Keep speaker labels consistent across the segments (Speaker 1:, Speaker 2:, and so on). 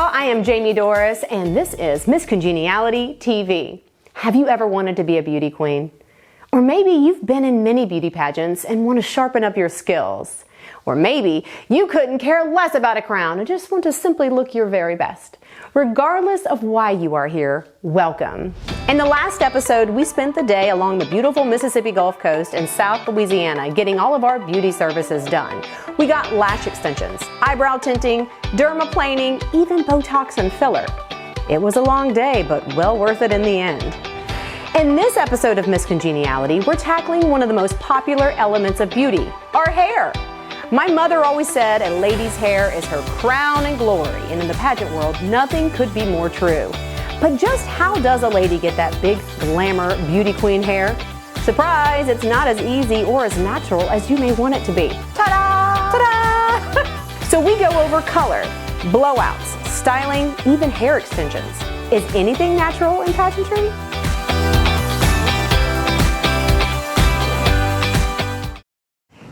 Speaker 1: y'all, I am Jaimee Dorris and this is Ms Congeniality TV. Have you ever wanted to be a beauty queen? Or maybe you've been in many beauty pageants and want to sharpen up your skills. Or maybe you couldn't care less about a crown and just want to simply look your very best. Regardless of why you are here, welcome. In the last episode, we spent the day along the beautiful Mississippi Gulf Coast in South Louisiana getting all of our beauty services done. We got lash extensions, eyebrow tinting, dermaplaning, even Botox and filler. It was a long day, but well worth it in the end. In this episode of Ms Congeniality, we're tackling one of the most popular elements of beauty, our hair. My mother always said a lady's hair is her crown and glory, and in the pageant world, nothing could be more true. But just how does a lady get that big glamour beauty queen hair? Surprise, it's not as easy or as natural as you may want it to be. Ta-da! Ta-da! So we go over color, blowouts, styling, even hair extensions. Is anything natural in pageantry?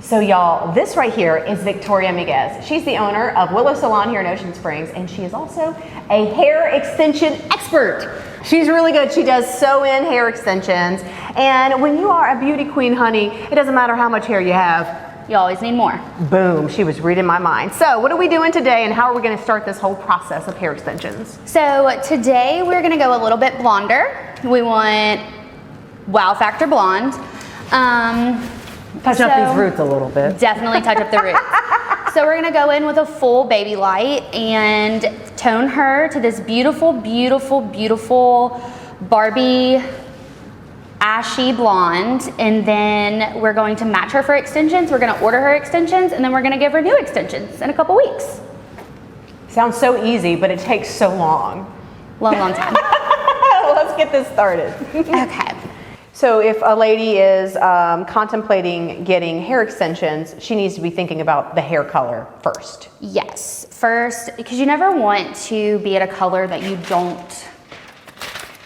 Speaker 1: So y'all, this right here is Victoria Miguez. She's the owner of Willow Salon here in Ocean Springs, and she is also a hair extension expert. She's really good. She does sew-in hair extensions. And when you are a beauty queen, honey, it doesn't matter how much hair you have.
Speaker 2: You always need more.
Speaker 1: Boom, she was reading my mind. So what are we doing today and how are we gonna start this whole process of hair extensions?
Speaker 2: So today we're gonna go a little bit blonder. We want wow factor blonde.
Speaker 1: Touch up these roots a little bit.
Speaker 2: Definitely touch up the roots. So we're gonna go in with a full baby light and tone her to this beautiful, beautiful, beautiful Barbie ashy blonde. And then we're going to match her for extensions. We're gonna order her extensions and then we're gonna give her new extensions in a couple weeks.
Speaker 1: Sounds so easy, but it takes so long.
Speaker 2: Long time.
Speaker 1: Let's get this started.
Speaker 2: Okay.
Speaker 1: So if a lady is contemplating getting hair extensions, she needs to be thinking about the hair color first.
Speaker 2: Yes, first, because you never want to be at a color that you don't.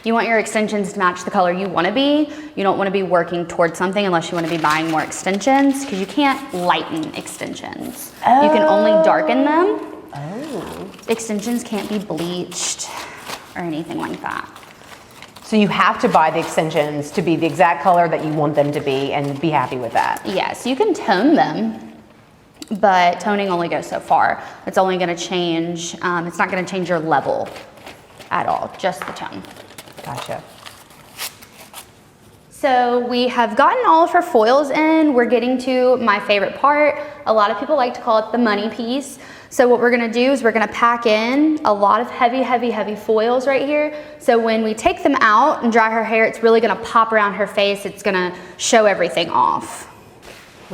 Speaker 2: You want your extensions to match the color you want to be. You don't want to be working towards something unless you want to be buying more extensions, because you can't lighten extensions. Oh. You can only darken them.
Speaker 1: Oh.
Speaker 2: Extensions can't be bleached or anything like that.
Speaker 1: So you have to buy the extensions to be the exact color that you want them to be and be happy with that.
Speaker 2: Yes, you can tone them, but toning only goes so far. It's only gonna change, it's not gonna change your level at all, just the tone.
Speaker 1: Gotcha.
Speaker 2: So we have gotten all of her foils in. We're getting to my favorite part. A lot of people like to call it the money piece. So what we're gonna do is we're gonna pack in a lot of heavy, heavy, heavy foils right here. So when we take them out and dry her hair, it's really gonna pop around her face. It's gonna show everything off.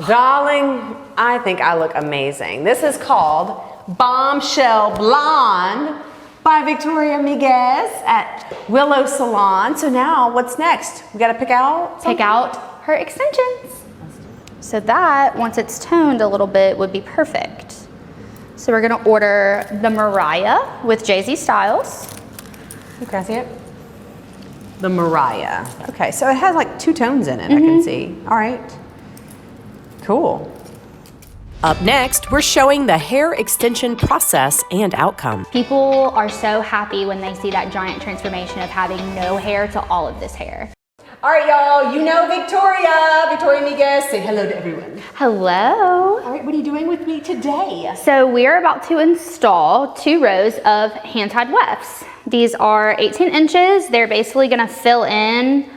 Speaker 1: Darling, I think I look amazing. This is called Bombshell Blonde by Victoria Miguez at Willow Salon. So now what's next? We gotta pick out something?
Speaker 2: Pick out her extensions. So that, once it's toned a little bit, would be perfect. So we're gonna order the Mariah with Jay-Z Styles.
Speaker 1: You can see it? The Mariah. Okay, so it has like two tones in it, I can see. All right, cool.
Speaker 3: Up next, we're showing the hair extension process and outcome.
Speaker 2: People are so happy when they see that giant transformation of having no hair to all of this hair.
Speaker 1: All right, y'all, you know Victoria Miguez. Say hello to everyone.
Speaker 2: Hello.
Speaker 1: All right, what are you doing with me today?
Speaker 2: So we're about to install 2 rows of hand-tied wefts. These are 18 inches. They're basically gonna fill in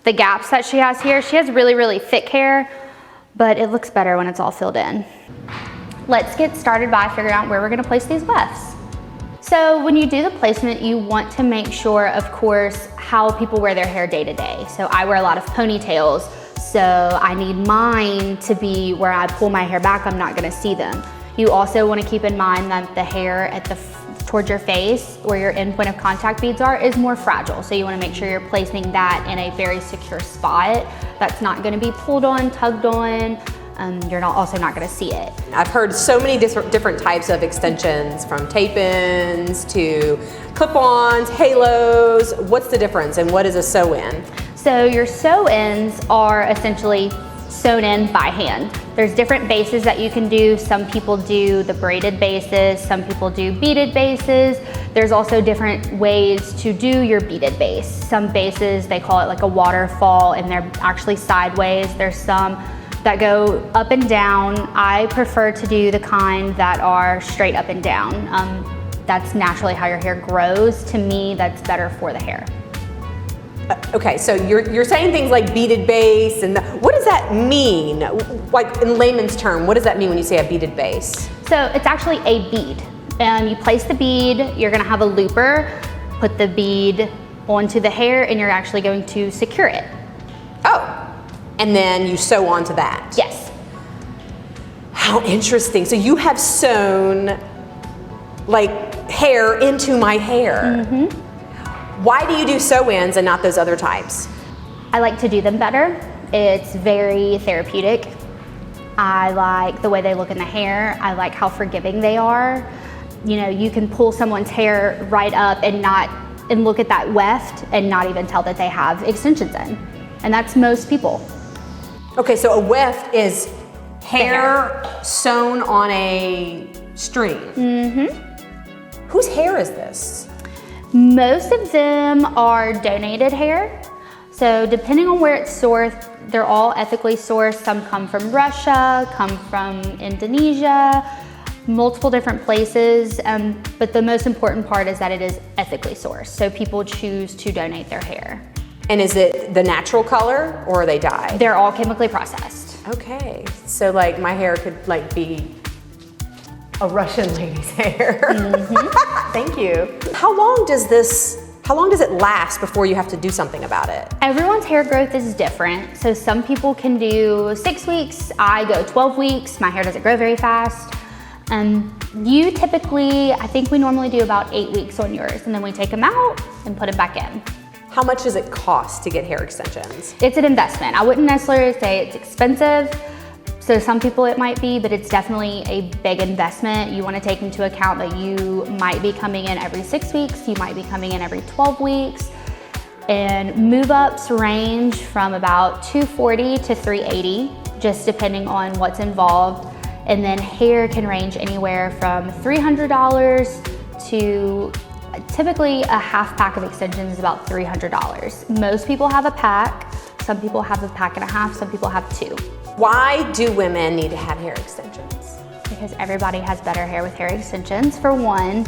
Speaker 2: the gaps that she has here. She has really, really thick hair, but it looks better when it's all filled in. Let's get started by figuring out where we're gonna place these wefts. So when you do the placement, you want to make sure, of course, how people wear their hair day to day. So I wear a lot of ponytails, so I need mine to be where I pull my hair back, I'm not gonna see them. You also wanna keep in mind that the hair at towards your face, where your end point of contact beads are, is more fragile. So you wanna make sure you're placing that in a very secure spot that's not gonna be pulled on, tugged on. You're also not gonna see it.
Speaker 4: I've heard so many different types of extensions, from tape-ins to clip-ons, halos. What's the difference and what is a sew-in?
Speaker 2: So your sew-ins are essentially sewn in by hand. There's different bases that you can do. Some people do the braided bases, some people do beaded bases. There's also different ways to do your beaded base. Some bases, they call it like a waterfall, and they're actually sideways. There's some that go up and down. I prefer to do the kind that are straight up and down. That's naturally how your hair grows. To me, that's better for the hair.
Speaker 4: Okay, so you're saying things like beaded base, and what does that mean? Like in layman's term, what does that mean when you say a beaded base?
Speaker 2: So it's actually a bead. You place the bead, you're gonna have a looper, put the bead onto the hair, and you're actually going to secure it.
Speaker 4: Oh, and then you sew onto that?
Speaker 2: Yes.
Speaker 4: How interesting. So you have sewn like hair into my hair.
Speaker 2: Mm-hmm.
Speaker 4: Why do you do sew-ins and not those other types?
Speaker 2: I like to do them better. It's very therapeutic. I like the way they look in the hair. I like how forgiving they are. You know, you can pull someone's hair right up and look at that weft and not even tell that they have extensions in. And that's most people.
Speaker 4: Okay, so a weft is hair sewn on a string. Mm-hmm. Whose hair is this?
Speaker 2: Most of them are donated hair. So depending on where it's sourced, they're all ethically sourced. Some come from Russia, come from Indonesia, multiple different places. But the most important part is that it is ethically sourced. So people choose to donate their hair.
Speaker 4: And is it the natural color or are they dyed?
Speaker 2: They're all chemically processed.
Speaker 4: Okay, so like my hair could like be a Russian lady's hair. Mm-hmm. Thank you. How long does it last before you have to do something about it?
Speaker 2: Everyone's hair growth is different. So some people can do 6 weeks. I go 12 weeks. My hair doesn't grow very fast. You typically, I think we normally do about 8 weeks on yours, and then we take them out and put them back in.
Speaker 4: How much does it cost to get hair extensions?
Speaker 2: It's an investment. I wouldn't necessarily say it's expensive. So some people it might be, but it's definitely a big investment. You want to take into account that you might be coming in every 6 weeks, you might be coming in every 12 weeks, and move-ups range from about $240 to $380, just depending on what's involved. And then hair can range anywhere from $300 to typically a half pack of extensions is about $300. Most people have a pack, some people have a pack and a half, some people have 2.
Speaker 4: Why do women need to have hair extensions?
Speaker 2: Because everybody has better hair with hair extensions. For one,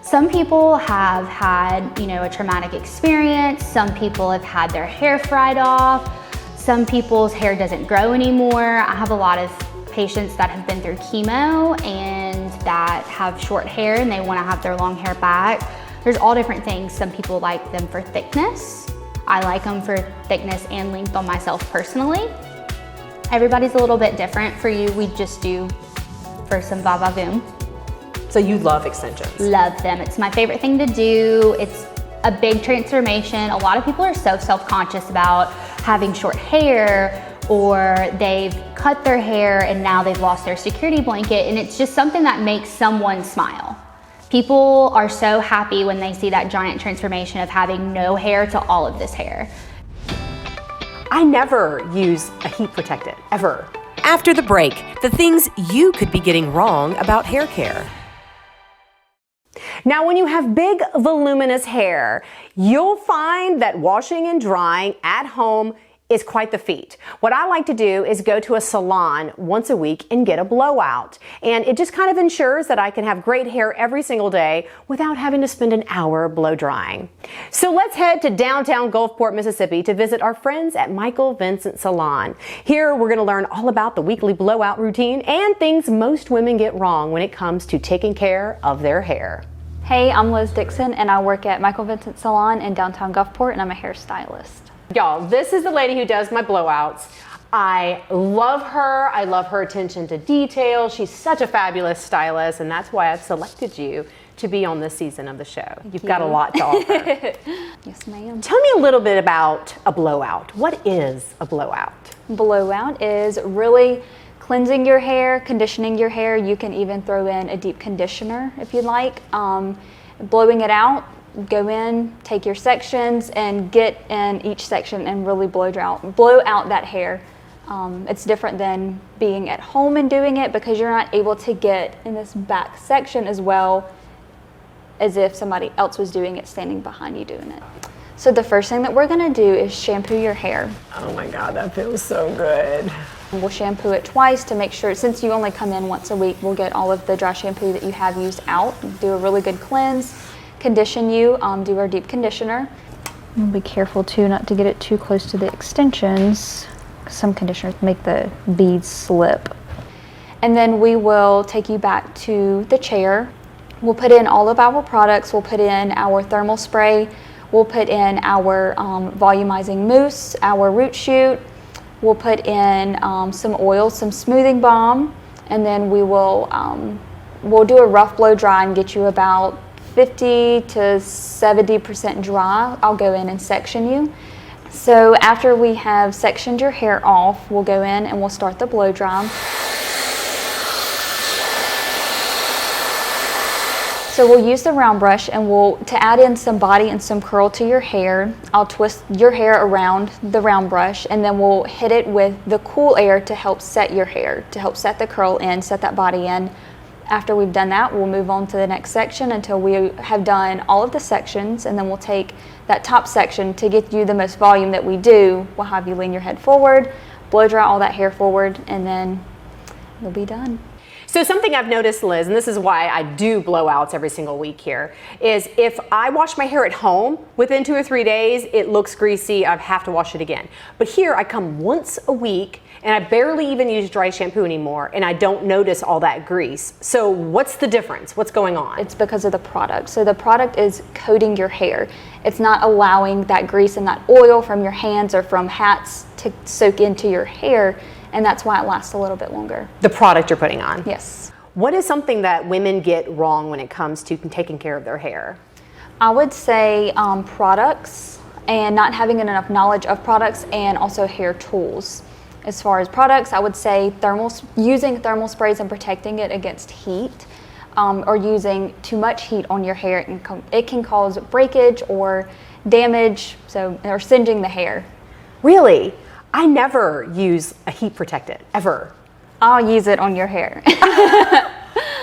Speaker 2: some people have had, a traumatic experience. Some people have had their hair fried off. Some people's hair doesn't grow anymore. I have a lot of patients that have been through chemo and that have short hair and they want to have their long hair back. There's all different things. Some people like them for thickness. I like them for thickness and length on myself personally. Everybody's a little bit different. For you, we just do for some va-va-voom.
Speaker 4: So you love extensions?
Speaker 2: Love them. It's my favorite thing to do. It's a big transformation. A lot of people are so self-conscious about having short hair, or they've cut their hair and now they've lost their security blanket, and it's just something that makes someone smile. People are so happy when they see that giant transformation of having no hair to all of this hair.
Speaker 1: I never use a heat protectant, ever.
Speaker 3: After the break, the things you could be getting wrong about hair care.
Speaker 1: Now, when you have big, voluminous hair, you'll find that washing and drying at home is quite the feat. What I like to do is go to a salon once a week and get a blowout. And it just kind of ensures that I can have great hair every single day without having to spend an hour blow drying. So let's head to downtown Gulfport, Mississippi to visit our friends at Michael Vincent Salon. Here we're gonna learn all about the weekly blowout routine and things most women get wrong when it comes to taking care of their hair.
Speaker 5: Hey, I'm Liz Dixon and I work at Michael Vincent Salon in downtown Gulfport, and I'm a hairstylist.
Speaker 1: Y'all, this is the lady who does my blowouts. I love her. I love her attention to detail. She's such a fabulous stylist, and that's why I've selected you to be on this season of the show. You've got a lot to offer.
Speaker 5: Yes, ma'am.
Speaker 1: Tell me a little bit about a blowout. What is a blowout?
Speaker 5: Blowout is really cleansing your hair, conditioning your hair. You can even throw in a deep conditioner if you'd like. Blowing it out. Go in, take your sections, and get in each section and really blow out that hair. It's different than being at home and doing it because you're not able to get in this back section as well as if somebody else was doing it standing behind you doing it. So the first thing that we're gonna do is shampoo your hair.
Speaker 4: Oh my God, that feels so good.
Speaker 5: We'll shampoo it twice to make sure, since you only come in once a week, we'll get all of the dry shampoo that you have used out, do a really good cleanse, condition you, do our deep conditioner. And be careful too not to get it too close to the extensions. Some conditioners make the beads slip. And then we will take you back to the chair. We'll put in all of our products. We'll put in our thermal spray. We'll put in our volumizing mousse, our root shoot. We'll put in some oil, some smoothing balm, and then we will we'll do a rough blow dry and get you about 50 to 70% dry. I'll go in and section you. So after we have sectioned your hair off, we'll go in and we'll start the blow dry. So we'll use the round brush and to add in some body and some curl to your hair, I'll twist your hair around the round brush and then we'll hit it with the cool air to help set your hair, to help set the curl in, set that body in. After we've done that, we'll move on to the next section until we have done all of the sections, and then we'll take that top section to get you the most volume that we do. We'll have you lean your head forward, blow dry all that hair forward, and then you'll be done.
Speaker 4: So something I've noticed, Liz, and this is why I do blowouts every single week here, is if I wash my hair at home, within 2 or 3 days, it looks greasy, I have to wash it again. But here I come once a week and I barely even use dry shampoo anymore and I don't notice all that grease. So what's the difference? What's going on?
Speaker 5: It's because of the product. So the product is coating your hair. It's not allowing that grease and that oil from your hands or from hats to soak into your hair, and that's why it lasts a little bit longer.
Speaker 4: The product you're putting on?
Speaker 5: Yes.
Speaker 4: What is something that women get wrong when it comes to taking care of their hair?
Speaker 5: I would say products and not having enough knowledge of products, and also hair tools. As far as products, I would say using thermal sprays and protecting it against heat, or using too much heat on your hair. It can cause breakage or damage, or singeing the hair.
Speaker 4: Really? I never use a heat protectant, ever.
Speaker 5: I'll use it on your hair.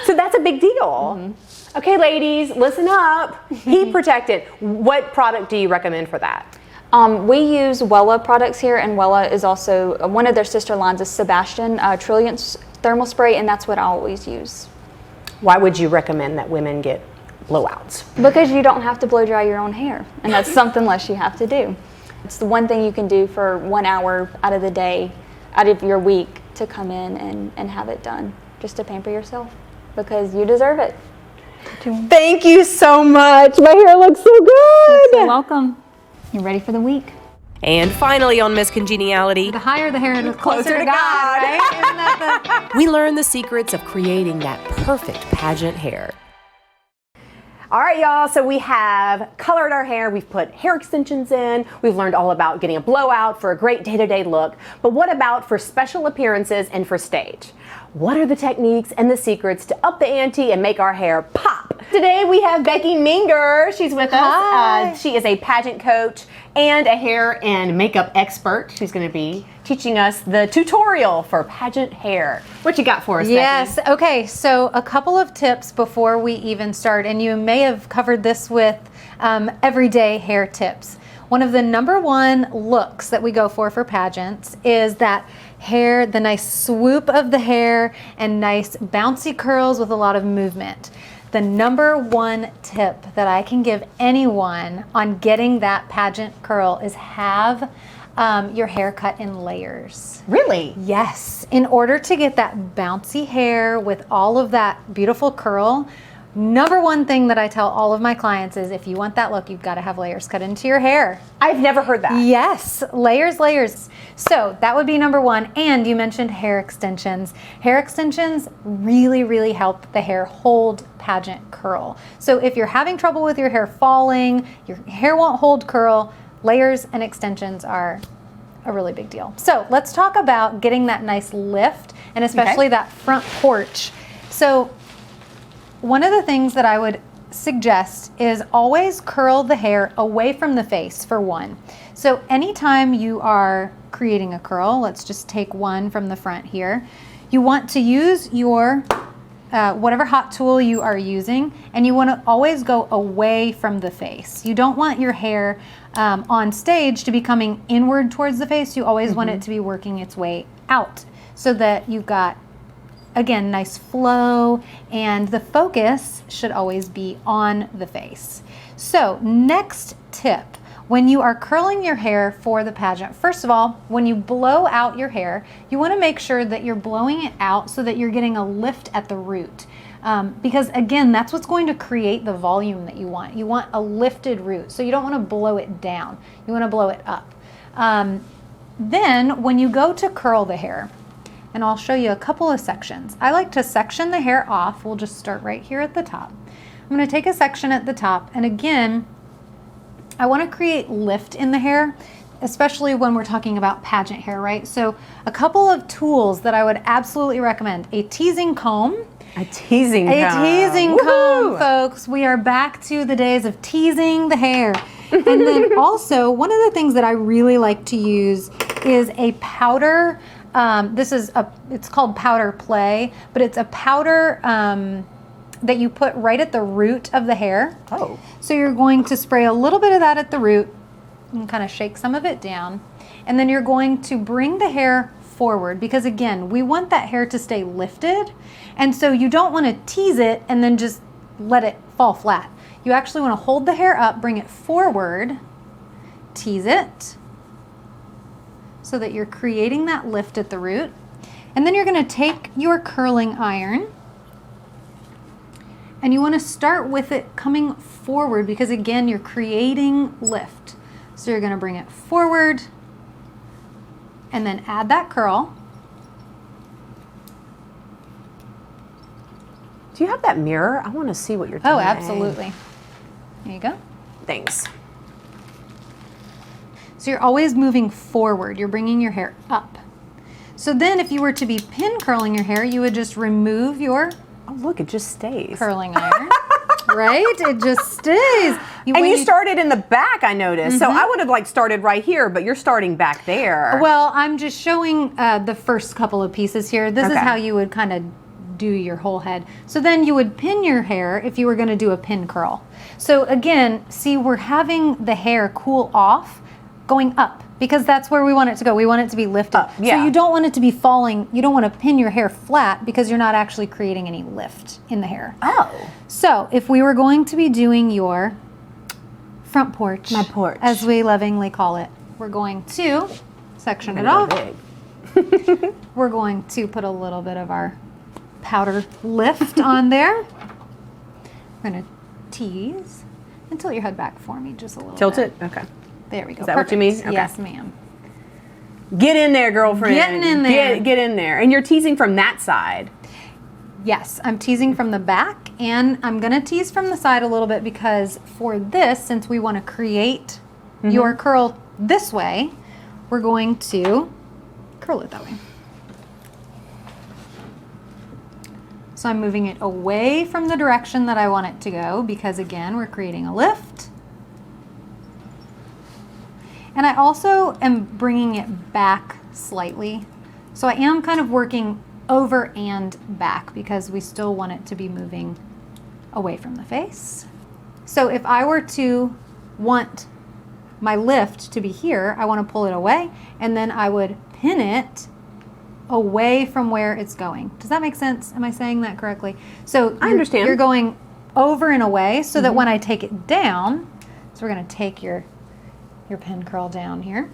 Speaker 4: So that's a big deal. Mm-hmm. Okay, ladies, listen up. Heat protectant. What product do you recommend for that?
Speaker 5: We use Wella products here, and Wella is also, one of their sister lines is Sebastian Trilliant Thermal Spray, and that's what I always use.
Speaker 4: Why would you recommend that women get blowouts?
Speaker 5: Because you don't have to blow dry your own hair, and that's something less you have to do. It's the one thing you can do for 1 hour out of the day, out of your week, to come in and have it done, just to pamper yourself, because you deserve it.
Speaker 4: Thank you so much. My hair looks so good.
Speaker 5: You're welcome. You ready for the week?
Speaker 3: And finally on Ms Congeniality,
Speaker 1: The higher the hair, the closer to God, right? Isn't that
Speaker 3: we learn the secrets of creating that perfect pageant hair.
Speaker 4: All right, y'all, so we have colored our hair, we've put hair extensions in, we've learned all about getting a blowout for a great day-to-day look, but what about for special appearances and for stage? What are the techniques and the secrets to up the ante and make our hair pop? Today we have Becky Minger. She's with us. She is a pageant coach and a hair and makeup expert. She's going to be teaching us the tutorial for pageant hair. What you got for us,
Speaker 6: Yes,
Speaker 4: Becky?
Speaker 6: okay, so a couple of tips before we even start, and you may have covered this with everyday hair tips. One of the #1 looks that we go for pageants is that hair, the nice swoop of the hair and nice bouncy curls with a lot of movement. The #1 tip that I can give anyone on getting that pageant curl is have your hair cut in layers.
Speaker 4: Really?
Speaker 6: Yes, in order to get that bouncy hair with all of that beautiful curl, #1 thing that I tell all of my clients is if you want that look, you've got to have layers cut into your hair.
Speaker 4: I've never heard that.
Speaker 6: Yes, layers, layers. So that would be #1. And you mentioned hair extensions. Hair extensions really, really help the hair hold pageant curl. So if you're having trouble with your hair falling, your hair won't hold curl, layers and extensions are a really big deal. So let's talk about getting that nice lift, and especially that front porch. So one of the things that I would suggest is always curl the hair away from the face for one. So anytime you are creating a curl, let's just take one from the front here, you want to use your whatever hot tool you are using, and you want to always go away from the face. You don't want your hair on stage to be coming inward towards the face. You always want it to be working its way out so that you've got, again, nice flow, and the focus should always be on the face. So next tip, when you are curling your hair for the pageant, first of all, when you blow out your hair, you want to make sure that you're blowing it out so that you're getting a lift at the root. Because again, that's what's going to create the volume that you want. You want a lifted root, so you don't want to blow it down. You want to blow it up. Then when you go to curl the hair, and I'll show you a couple of sections. I like to section the hair off. We'll just start right here at the top. I'm going to take a section at the top, and again, I want to create lift in the hair, especially when we're talking about pageant hair, right? So a couple of tools that I would absolutely recommend: a teasing comb.
Speaker 4: A teasing comb.
Speaker 6: A teasing comb, folks. We are back to the days of teasing the hair. And then also, one of the things that I really like to use is a powder. It's called powder play, but it's a powder that you put right at the root of the hair.
Speaker 4: Oh.
Speaker 6: So you're going to spray a little bit of that at the root and kind of shake some of it down. And then you're going to bring the hair forward, because again, we want that hair to stay lifted. And so you don't want to tease it and then just let it fall flat. You actually want to hold the hair up, bring it forward, tease it, so that you're creating that lift at the root. And then you're going to take your curling iron, and you want to start with it coming forward, because again, you're creating lift. So you're going to bring it forward and then add that curl.
Speaker 4: Do you have that mirror? I want to see what you're doing.
Speaker 6: Oh, absolutely. There you go.
Speaker 4: Thanks.
Speaker 6: So you're always moving forward. You're bringing your hair up. So then if you were to be pin curling your hair, you would just remove your
Speaker 4: Oh, look, it just stays.
Speaker 6: curling iron. Right? It just stays.
Speaker 4: And you started in the back, I noticed. So I would have started right here, but you're starting back there.
Speaker 6: Well, I'm just showing the first couple of pieces here. This is
Speaker 4: Okay.
Speaker 6: how you would kind of do your whole head. So then you would pin your hair if you were going to do a pin curl. So again, see, we're having the hair cool off, going up, because that's where we want it to go. We want it to be lifted.
Speaker 4: Up, yeah.
Speaker 6: So you don't want it to be falling. You don't want to pin your hair flat, because you're not actually creating any lift in the hair.
Speaker 4: Oh.
Speaker 6: So if we were going to be doing your front porch,
Speaker 4: My porch,
Speaker 6: as we lovingly call it, we're going to section it
Speaker 4: Go
Speaker 6: off.
Speaker 4: big.
Speaker 6: We're going to put a little bit of our powder lift on there. We're going to tease and tilt your head back for me just a little
Speaker 4: Tilt
Speaker 6: bit.
Speaker 4: it? Okay.
Speaker 6: There we go.
Speaker 4: Is that what you mean? Okay.
Speaker 6: Yes, ma'am.
Speaker 4: Get in there, girlfriend.
Speaker 6: Getting in there.
Speaker 4: Get in there. And you're teasing from that side.
Speaker 6: Yes, I'm teasing from the back, and I'm going to tease from the side a little bit, because for this, since we want to create your curl this way, we're going to curl it that way. So I'm moving it away from the direction that I want it to go, because again, we're creating a lift. And I also am bringing it back slightly. So I am kind of working over and back, because we still want it to be moving away from the face. So if I were to want my lift to be here, I want to pull it away, and then I would pin it away from where it's going. Does that make sense? Am I saying that correctly? So
Speaker 4: I understand.
Speaker 6: You're going over and away, so that when I take it down, so we're going to take your pin curl down here.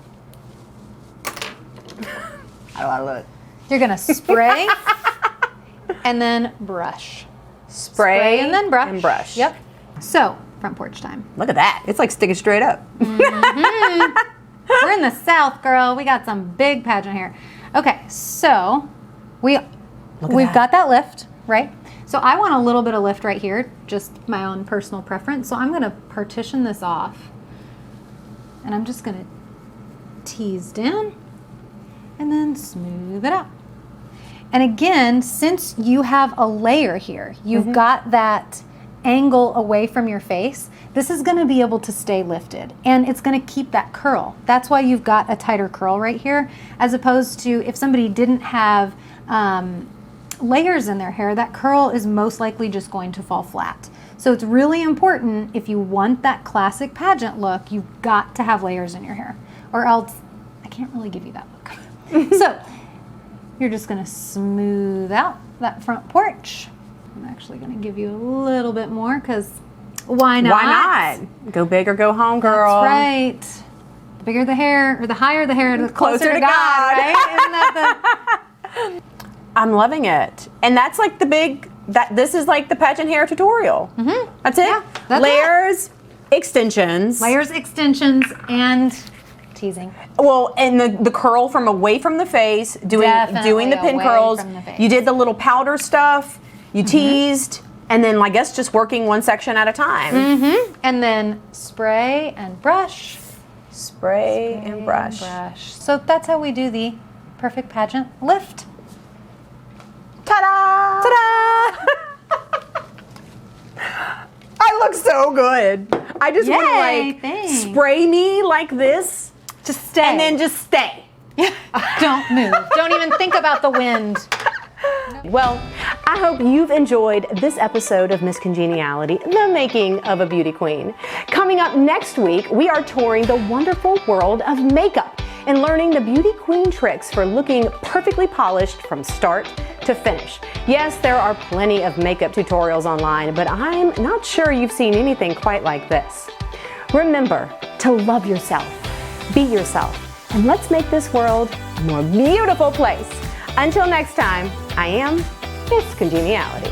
Speaker 4: I love it.
Speaker 6: You're going to spray and then brush.
Speaker 4: Spray
Speaker 6: and then brush.
Speaker 4: And brush.
Speaker 6: Yep. So, front porch time.
Speaker 4: Look at that. It's like sticking straight up.
Speaker 6: We're in the South, girl. We got some big pageant hair. Okay, so we've got that lift, right? So I want a little bit of lift right here, just my own personal preference. So I'm going to partition this off, and I'm just going to tease down and then smooth it out. And again, since you have a layer here, you've got that angle away from your face, this is gonna be able to stay lifted and it's gonna keep that curl. That's why you've got a tighter curl right here, as opposed to if somebody didn't have layers in their hair, that curl is most likely just going to fall flat. So it's really important, if you want that classic pageant look, you've got to have layers in your hair, or else I can't really give you that look. So you're just gonna smooth out that front porch. I'm actually gonna give you a little bit more, because why not?
Speaker 4: Why not? Go big or go home, girl.
Speaker 6: That's right. The bigger the hair, or the higher the hair, the closer to God, right? Isn't that the...
Speaker 4: I'm loving it. And that's like this is like the pageant hair tutorial. That's it.
Speaker 6: Yeah, that's
Speaker 4: layers, extensions.
Speaker 6: Layers, extensions, and teasing.
Speaker 4: Well, and the curl from away from the face, doing the pin
Speaker 6: away
Speaker 4: curls.
Speaker 6: from the face.
Speaker 4: You did the little powder stuff, you teased, and then I guess just working one section at a time.
Speaker 6: And then spray and brush.
Speaker 4: Spray and brush.
Speaker 6: So that's how we do the perfect pageant lift.
Speaker 4: Ta-da! Ta-da! I look so good. I just want to like
Speaker 6: thanks.
Speaker 4: spray me like this.
Speaker 6: Just stay.
Speaker 4: And then just stay.
Speaker 6: Don't move. Don't even think about the wind.
Speaker 1: Well, I hope you've enjoyed this episode of Ms Congeniality, the making of a beauty queen. Coming up next week, we are touring the wonderful world of makeup and learning the beauty queen tricks for looking perfectly polished from start to finish. Yes, there are plenty of makeup tutorials online, but I'm not sure you've seen anything quite like this. Remember to love yourself, be yourself, and let's make this world a more beautiful place. Until next time, I am Ms Congeniality.